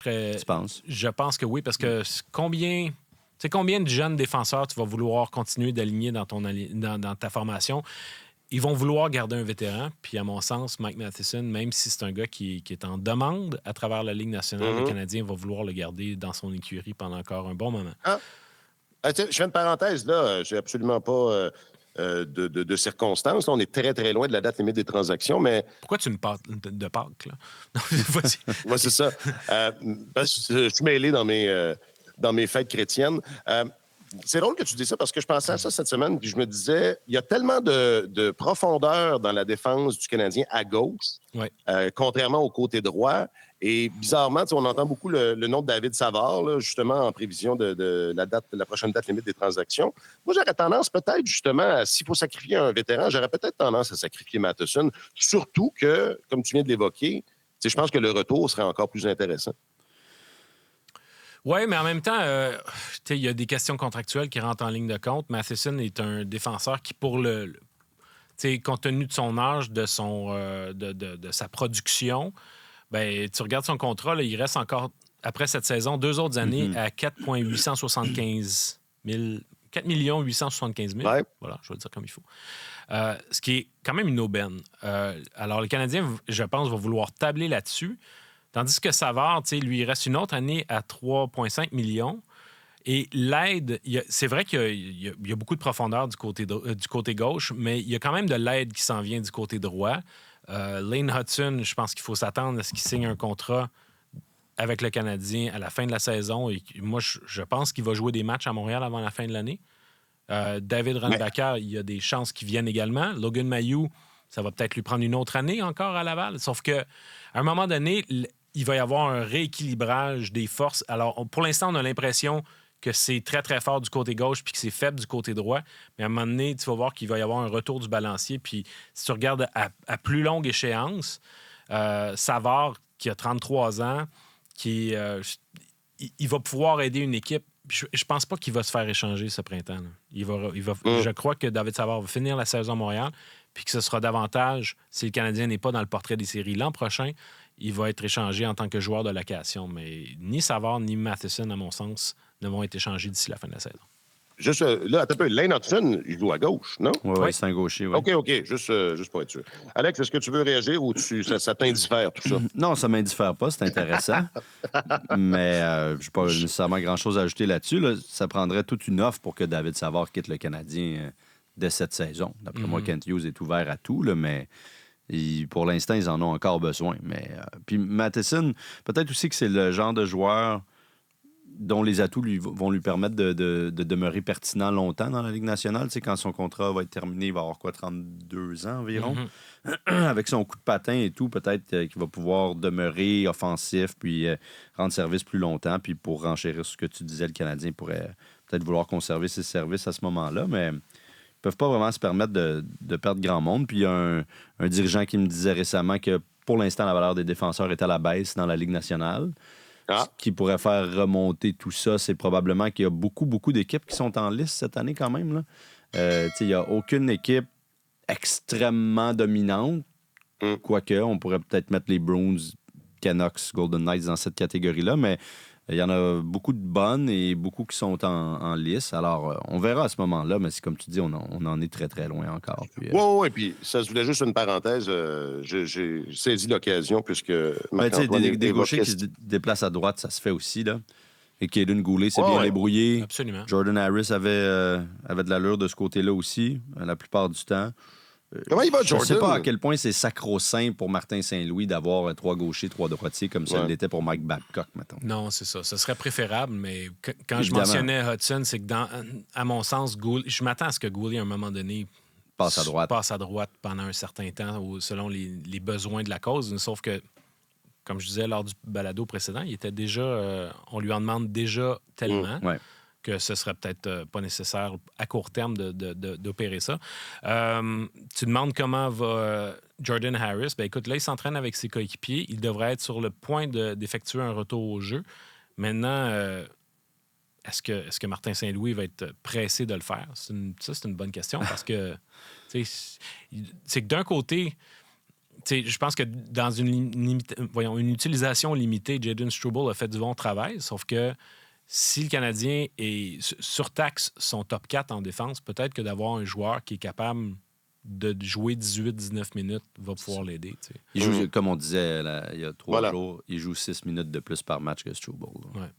Tu penses? Je pense que oui, parce que combien de jeunes défenseurs tu vas vouloir continuer d'aligner dans ta formation? Ils vont vouloir garder un vétéran. Puis, à mon sens, Mike Matheson, même si c'est un gars qui est en demande à travers la Ligue nationale, le Canadien va vouloir le garder dans son écurie pendant encore un bon moment. Je fais une parenthèse, là. J'ai absolument pas de circonstances. Là, on est très, très loin de la date limite des transactions, mais... Pourquoi tu me parles de Pâques, là? Vas-y. Moi, c'est ça. Parce que je suis mêlé dans mes fêtes chrétiennes. C'est drôle que tu dis ça parce que je pensais à ça cette semaine puis je me disais, il y a tellement de profondeur dans la défense du Canadien à gauche, contrairement au côté droit. Et bizarrement, on entend beaucoup le nom de David Savard, là, justement, en prévision de la prochaine date limite des transactions. Moi, j'aurais tendance peut-être, justement, s'il faut sacrifier un vétéran, j'aurais peut-être tendance à sacrifier Matheson. Surtout que, comme tu viens de l'évoquer, je pense que le retour serait encore plus intéressant. Oui, mais en même temps, il y a des questions contractuelles qui rentrent en ligne de compte. Matheson est un défenseur qui, compte tenu de son âge, de sa production, ben, tu regardes son contrat, là, il reste encore, après cette saison, 2 autres années à 4,875 000. 4 875 000. Ouais. Voilà, je vais le dire comme il faut. Ce qui est quand même une aubaine. Alors, le Canadien, je pense, va vouloir tabler là-dessus. Tandis que Savard, lui, il reste une autre année à 3,5 millions. Et l'aide, c'est vrai qu'il y a beaucoup de profondeur du côté gauche, mais il y a quand même de l'aide qui s'en vient du côté droit. Lane Hudson, je pense qu'il faut s'attendre à ce qu'il signe un contrat avec le Canadien à la fin de la saison. Et moi, je pense qu'il va jouer des matchs à Montréal avant la fin de l'année. David Rundbacker, il y a des chances qu'il vienne également. Logan Mailloux, ça va peut-être lui prendre une autre année encore à Laval. Sauf qu'à un moment donné, il va y avoir un rééquilibrage des forces. Alors, pour l'instant, on a l'impression que c'est très, très fort du côté gauche puis que c'est faible du côté droit. Mais à un moment donné, tu vas voir qu'il va y avoir un retour du balancier. Puis si tu regardes à plus longue échéance, Savard, qui a 33 ans, il va pouvoir aider une équipe. Je pense pas qu'il va se faire échanger ce printemps. Je crois que David Savard va finir la saison à Montréal puis que ce sera davantage, si le Canadien n'est pas dans le portrait des séries l'an prochain, il va être échangé en tant que joueur de location. Mais ni Savard ni Matheson, à mon sens, ne vont être échangés d'ici la fin de la saison. Juste là, attends un peu. Lane Hudson, il joue à gauche, non? Oui, c'est un gaucher, oui. OK. Juste pour être sûr. Alex, est-ce que tu veux réagir ou ça t'indiffère, tout ça? Non, ça ne m'indiffère pas. C'est intéressant. Mais je n'ai pas nécessairement grand-chose à ajouter là-dessus. Là. Ça prendrait toute une offre pour que David Savard quitte le Canadien dès cette saison. D'après moi, Kent Hughes est ouvert à tout, là, mais... pour l'instant, ils en ont encore besoin. Mais puis Matheson, peut-être aussi que c'est le genre de joueur dont les atouts vont lui permettre de demeurer pertinent longtemps dans la Ligue nationale. Tu sais, quand son contrat va être terminé, il va avoir 32 ans environ. Avec son coup de patin et tout, peut-être qu'il va pouvoir demeurer offensif puis rendre service plus longtemps. Puis pour renchérir ce que tu disais, le Canadien pourrait peut-être vouloir conserver ses services à ce moment-là, mais... Ils ne peuvent pas vraiment se permettre de perdre grand monde. Puis il y a un dirigeant qui me disait récemment que pour l'instant, la valeur des défenseurs est à la baisse dans la Ligue nationale. Ce qui pourrait faire remonter tout ça, c'est probablement qu'il y a beaucoup, beaucoup d'équipes qui sont en liste cette année quand même. Il n'y a aucune équipe extrêmement dominante. Quoique, on pourrait peut-être mettre les Bruins, Canucks, Golden Knights dans cette catégorie-là, mais... Il y en a beaucoup de bonnes et beaucoup qui sont en lice. Alors, on verra à ce moment-là, mais c'est comme tu dis, on en est très, très loin encore. Oui, puis ça se voulait juste une parenthèse. J'ai saisi l'occasion puisque... Des gauchers qui se déplacent à droite, ça se fait aussi, là. Et Kaden Goulet s'est bien débrouillé. Absolument. Jordan Harris avait de l'allure de ce côté-là aussi, la plupart du temps. Comment il va, Jordan? Je ne sais pas à quel point c'est sacro-saint pour Martin Saint-Louis d'avoir 3 gauchers, 3 droitiers, comme ça l'était pour Mike Babcock, mettons. Non, c'est ça. Ce serait préférable, mais quand Évidemment. je mentionnais Hudson, c'est que, à mon sens, je m'attends à ce que Goulet, à un moment donné, passe à droite pendant un certain temps, selon les besoins de la cause. Sauf que, comme je disais lors du balado précédent, il était déjà... on lui en demande déjà tellement... que ce serait peut-être pas nécessaire à court terme d'opérer ça. Tu demandes comment va Jordan Harris. Ben écoute, là, il s'entraîne avec ses coéquipiers. Il devrait être sur le point d'effectuer un retour au jeu. Maintenant, est-ce que Martin Saint-Louis va être pressé de le faire? C'est une bonne question parce que c'est que d'un côté, je pense que dans une utilisation limitée, Jayden Struble a fait du bon travail, sauf que si le Canadien surtaxe son top 4 en défense, peut-être que d'avoir un joueur qui est capable de jouer 18-19 minutes va pouvoir l'aider. Il joue, comme on disait il y a 3 jours, il joue 6 minutes de plus par match que Struble. Ouais.